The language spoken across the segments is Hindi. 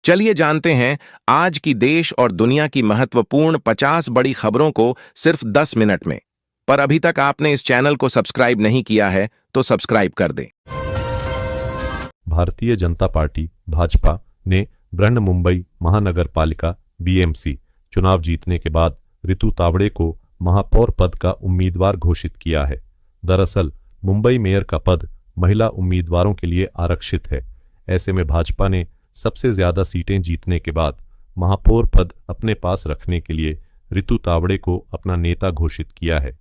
चलिए जानते हैं आज की देश और दुनिया की महत्वपूर्ण 50 बड़ी खबरों को सिर्फ 10 मिनट में। पर अभी तक आपने इस चैनल को सब्सक्राइब नहीं किया है तो सब्सक्राइब कर दें। भारतीय जनता पार्टी भाजपा ने बृहन्मुंबई महानगर पालिका बीएमसी चुनाव जीतने के बाद रितु तावड़े को महापौर पद का उम्मीदवार घोषित किया है। दरअसल मुंबई मेयर का पद महिला उम्मीदवारों के लिए आरक्षित है। ऐसे में भाजपा ने सबसे ज्यादा सीटें जीतने के बाद महापौर पद अपने पास रखने के लिए रितु तावड़े को अपना नेता घोषित किया है।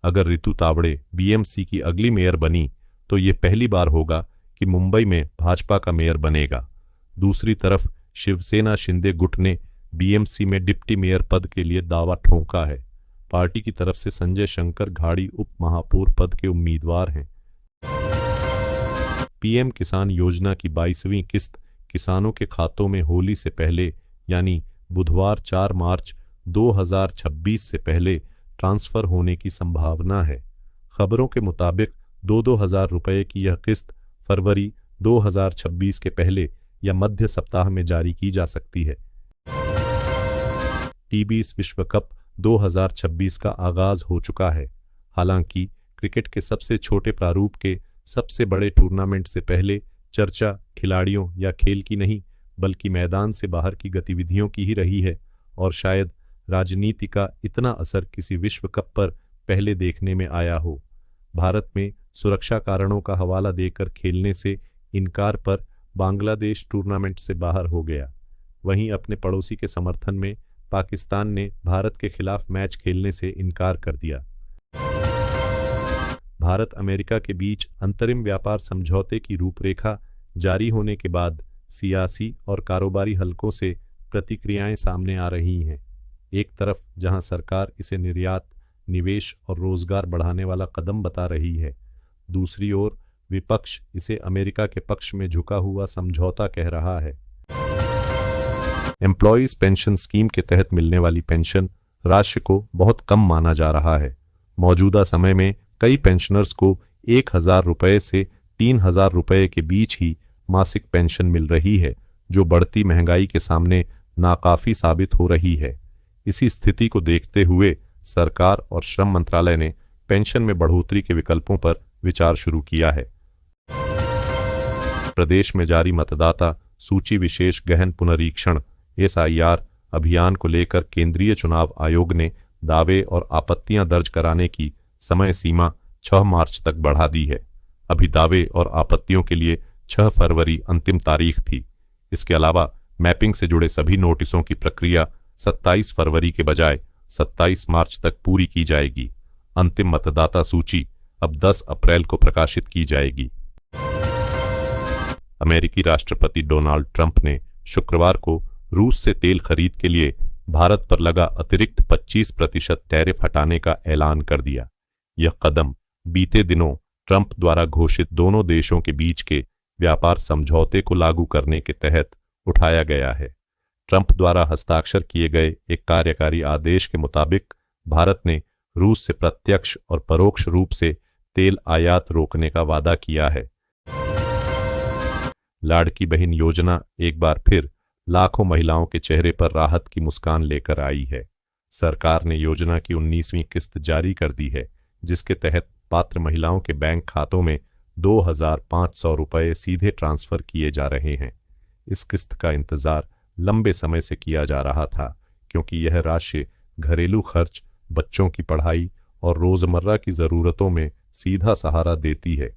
अगर रितु तावड़े बीएमसी की अगली मेयर बनी तो ये पहली बार होगा कि मुंबई में भाजपा का मेयर बनेगा। दूसरी तरफ शिवसेना शिंदे गुट ने बीएमसी में डिप्टी मेयर पद के लिए दावा ठोंका है। पार्टी की तरफ से संजय शंकर घाड़ी उप महापौर पद के उम्मीदवार हैं। पीएम किसान योजना की 22वीं किस्त किसानों के खातों में होली से पहले यानी बुधवार 4 मार्च 2026 से पहले ट्रांसफर होने की संभावना है। खबरों के मुताबिक 2-2 हज़ार रुपये की यह किस्त फरवरी 2026 के पहले या मध्य सप्ताह में जारी की जा सकती है। टी20 विश्व कप 2026 का आगाज हो चुका है। हालांकि क्रिकेट के सबसे छोटे प्रारूप के सबसे बड़े टूर्नामेंट से पहले चर्चा खिलाड़ियों या खेल की नहीं बल्कि मैदान से बाहर की गतिविधियों की ही रही है और शायद राजनीति का इतना असर किसी विश्व कप पर पहले देखने में आया हो। भारत में सुरक्षा कारणों का हवाला देकर खेलने से इनकार पर बांग्लादेश टूर्नामेंट से बाहर हो गया। वहीं अपने पड़ोसी के समर्थन में पाकिस्तान ने भारत के खिलाफ मैच खेलने से इनकार कर दिया। भारत अमेरिका के बीच अंतरिम व्यापार समझौते की रूपरेखा जारी होने के बाद सियासी और कारोबारी हलकों से प्रतिक्रियाएं सामने आ रही हैं। एक तरफ जहां सरकार इसे निर्यात, निवेश और रोजगार बढ़ाने वाला कदम बता रही है, दूसरी ओर विपक्ष इसे अमेरिका के पक्ष में झुका हुआ समझौता कह रहा है। एम्प्लॉयज पेंशन स्कीम के तहत मिलने वाली पेंशन राशि को बहुत कम माना जा रहा है। मौजूदा समय में कई पेंशनर्स को 1,000 रुपये से 3,000 रुपये के बीच ही मासिक पेंशन मिल रही है, जो बढ़ती महंगाई के सामने नाकाफी साबित हो रही है। इसी स्थिति को देखते हुए सरकार और श्रम मंत्रालय ने पेंशन में बढ़ोतरी के विकल्पों पर विचार शुरू किया है। प्रदेश में जारी मतदाता सूची विशेष गहन पुनरीक्षण SIR अभियान को लेकर केंद्रीय चुनाव आयोग ने दावे और आपत्तियां दर्ज कराने की समय सीमा 6 मार्च तक बढ़ा दी है। अभी दावे और आपत्तियों के लिए 6 फरवरी अंतिम तारीख थी। इसके अलावा मैपिंग से जुड़े सभी नोटिसों की प्रक्रिया 27 फरवरी के बजाय 27 मार्च तक पूरी की जाएगी। अंतिम मतदाता सूची अब 10 अप्रैल को प्रकाशित की जाएगी। अमेरिकी राष्ट्रपति डोनाल्ड ट्रंप ने शुक्रवार को रूस से तेल खरीद के लिए भारत पर लगा अतिरिक्त 25% टैरिफ हटाने का ऐलान कर दिया। यह कदम बीते दिनों ट्रंप द्वारा घोषित दोनों देशों के बीच के व्यापार समझौते को लागू करने के तहत उठाया गया है। ट्रंप द्वारा हस्ताक्षर किए गए एक कार्यकारी आदेश के मुताबिक भारत ने रूस से प्रत्यक्ष और परोक्ष रूप से तेल आयात रोकने का वादा किया है। लाड़की बहन योजना एक बार फिर लाखों महिलाओं के चेहरे पर राहत की मुस्कान लेकर आई है। सरकार ने योजना की 19वीं किस्त जारी कर दी है, जिसके तहत पात्र महिलाओं के बैंक खातों में 2,500 रुपये सीधे ट्रांसफर किए जा रहे हैं। इस किस्त का इंतजार लंबे समय से किया जा रहा था, क्योंकि यह राशि घरेलू खर्च, बच्चों की पढ़ाई और रोजमर्रा की जरूरतों में सीधा सहारा देती है।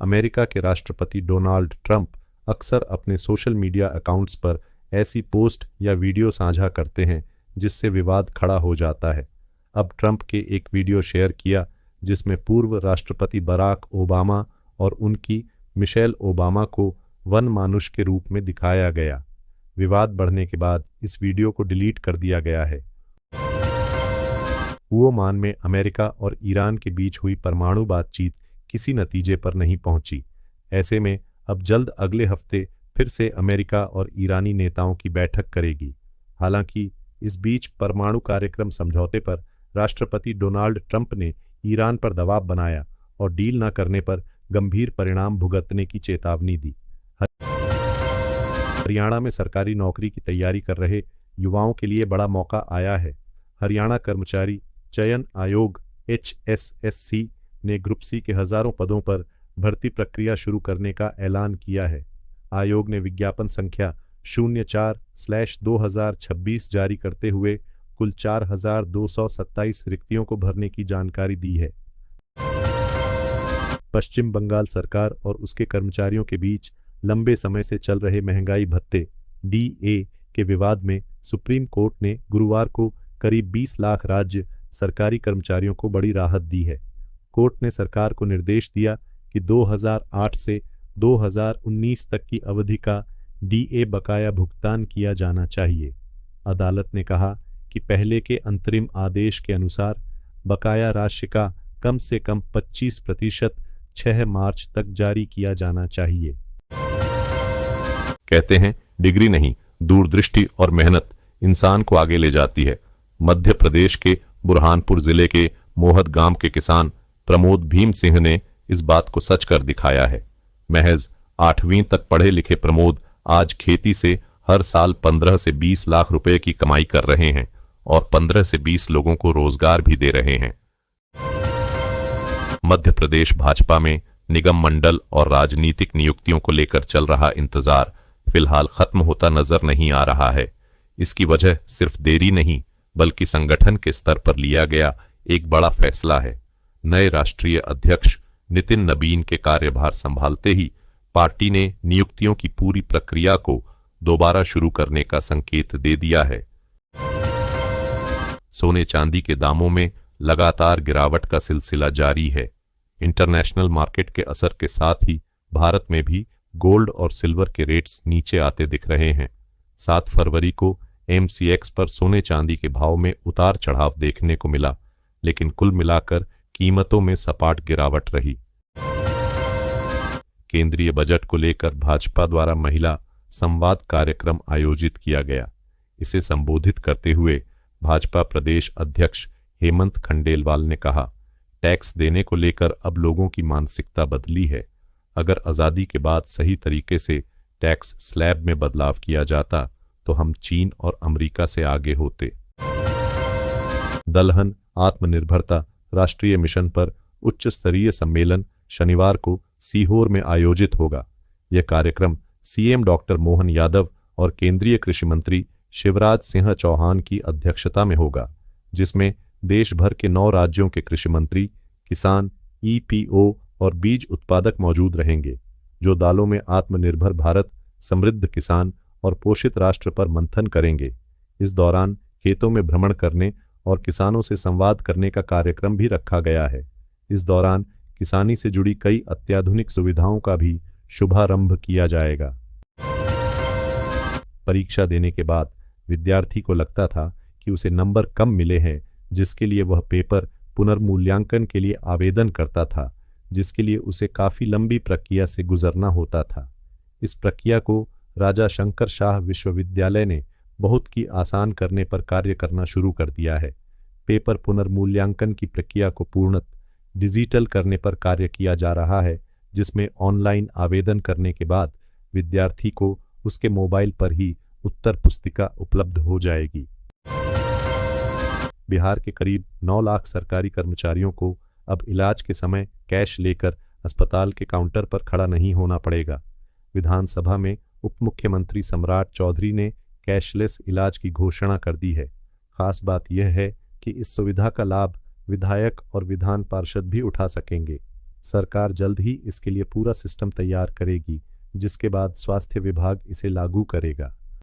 अमेरिका के राष्ट्रपति डोनाल्ड ट्रंप अक्सर अपने सोशल मीडिया अकाउंट्स पर ऐसी पोस्ट या वीडियो साझा करते हैं जिससे विवाद खड़ा हो जाता है। अब ट्रंप के एक वीडियो शेयर किया जिसमें पूर्व राष्ट्रपति बराक ओबामा और उनकी मिशेल ओबामा को वन मानुष के रूप में दिखाया गया। विवाद बढ़ने के बाद इस वीडियो को डिलीट कर दिया गया है। ओमान में अमेरिका और ईरान के बीच हुई परमाणु बातचीत किसी नतीजे पर नहीं पहुंची। ऐसे में अब जल्द अगले हफ्ते फिर से अमेरिका और ईरानी नेताओं की बैठक करेगी। हालांकि इस बीच परमाणु कार्यक्रम समझौते पर राष्ट्रपति डोनाल्ड ट्रंप ने ईरान पर दबाव बनाया और डील न करने पर गंभीर परिणाम भुगतने की चेतावनी दी। हरियाणा में सरकारी नौकरी की तैयारी कर रहे युवाओं के लिए बड़ा मौका आया है। हरियाणा कर्मचारी चयन आयोग HSSC ने ग्रुप सी के हजारों पदों पर भर्ती प्रक्रिया शुरू करने का ऐलान किया है। आयोग ने विज्ञापन संख्या 04/2026 जारी करते हुए कुल 4,227 रिक्तियों को भरने की जानकारी दी है। पश्चिम बंगाल सरकार और उसके कर्मचारियों के बीच लंबे समय से चल रहे महंगाई भत्ते DA के विवाद में सुप्रीम कोर्ट ने गुरुवार को करीब 20 लाख राज्य सरकारी कर्मचारियों को बड़ी राहत दी है। कोर्ट ने सरकार को निर्देश दिया कि 2008 से 2019 तक की अवधि का DA बकाया भुगतान किया जाना चाहिए। अदालत ने कहा कि पहले के अंतरिम आदेश के अनुसार बकाया राशि का कम से कम 25% 6 मार्च तक जारी किया जाना चाहिए। कहते हैं डिग्री नहीं, दूरदृष्टि और मेहनत इंसान को आगे ले जाती है। मध्य प्रदेश के बुरहानपुर जिले के मोहद गांव के किसान प्रमोद भीम सिंह ने इस बात को सच कर दिखाया है। महज 8वीं तक पढ़े लिखे प्रमोद आज खेती से हर साल 15 से 20 लाख रुपए की कमाई कर रहे हैं और 15 से 20 लोगों को रोजगार भी दे रहे हैं। मध्य प्रदेश भाजपा में निगम मंडल और राजनीतिक नियुक्तियों को लेकर चल रहा इंतजार फिलहाल खत्म होता नजर नहीं आ रहा है। इसकी वजह सिर्फ देरी नहीं बल्कि संगठन के स्तर पर लिया गया एक बड़ा फैसला है। नए राष्ट्रीय अध्यक्ष नितिन नबीन के कार्यभार संभालते ही पार्टी ने नियुक्तियों की पूरी प्रक्रिया को दोबारा शुरू करने का संकेत दे दिया है। सोने चांदी के दामों में लगातार गिरावट का सिलसिला जारी है। इंटरनेशनल मार्केट के असर के साथ ही भारत में भी गोल्ड और सिल्वर के रेट्स नीचे आते दिख रहे हैं। 7 फरवरी को MCX पर सोने चांदी के भाव में उतार चढ़ाव देखने को मिला, लेकिन कुल मिलाकर कीमतों में सपाट गिरावट रही। केंद्रीय बजट को लेकर भाजपा द्वारा महिला संवाद कार्यक्रम आयोजित किया गया। इसे संबोधित करते हुए भाजपा प्रदेश अध्यक्ष हेमंत खंडेलवाल ने कहा, टैक्स देने को लेकर अब लोगों की मानसिकता बदली है। अगर आजादी के बाद सही तरीके से टैक्स स्लैब में बदलाव किया जाता तो हम चीन और अमेरिका से आगे होते। दलहन आत्मनिर्भरता राष्ट्रीय मिशन पर उच्च स्तरीय सम्मेलन शनिवार को सीहोर में आयोजित होगा। यह कार्यक्रम CM डॉक्टर मोहन यादव और केंद्रीय कृषि मंत्री शिवराज सिंह चौहान की अध्यक्षता में होगा, जिसमें देश भर के 9 राज्यों के कृषि मंत्री, किसान, EPO और बीज उत्पादक मौजूद रहेंगे, जो दालों में आत्मनिर्भर भारत, समृद्ध किसान और पोषित राष्ट्र पर मंथन करेंगे। इस दौरान खेतों में भ्रमण करने और किसानों से संवाद करने का कार्यक्रम भी रखा गया है। इस दौरान किसानी से जुड़ी कई अत्याधुनिक सुविधाओं का भी शुभारंभ किया जाएगा। परीक्षा देने के बाद विद्यार्थी को लगता था कि उसे नंबर कम मिले हैं, जिसके लिए वह पेपर पुनर्मूल्यांकन के लिए आवेदन करता था, जिसके लिए उसे काफी लंबी प्रक्रिया से गुजरना होता था। इस प्रक्रिया को राजा शंकर शाह विश्वविद्यालय ने बहुत की आसान करने पर कार्य करना शुरू कर दिया है। पेपर पुनर्मूल्यांकन की प्रक्रिया को पूर्णतः डिजिटल करने पर कार्य किया जा रहा है, जिसमें ऑनलाइन आवेदन करने के बाद विद्यार्थी को उसके मोबाइल पर ही उत्तर पुस्तिका उपलब्ध हो जाएगी। बिहार के करीब 9 लाख सरकारी कर्मचारियों को अब इलाज के समय कैश लेकर अस्पताल के काउंटर पर खड़ा नहीं होना पड़ेगा। विधानसभा में उप मुख्यमंत्री सम्राट चौधरी ने कैशलेस इलाज की घोषणा कर दी है। खास बात यह है कि इस सुविधा का लाभ विधायक और विधान पार्षद भी उठा सकेंगे। सरकार जल्द ही इसके लिए पूरा सिस्टम तैयार करेगी, जिसके बाद स्वास्थ्य विभाग इसे लागू करेगा।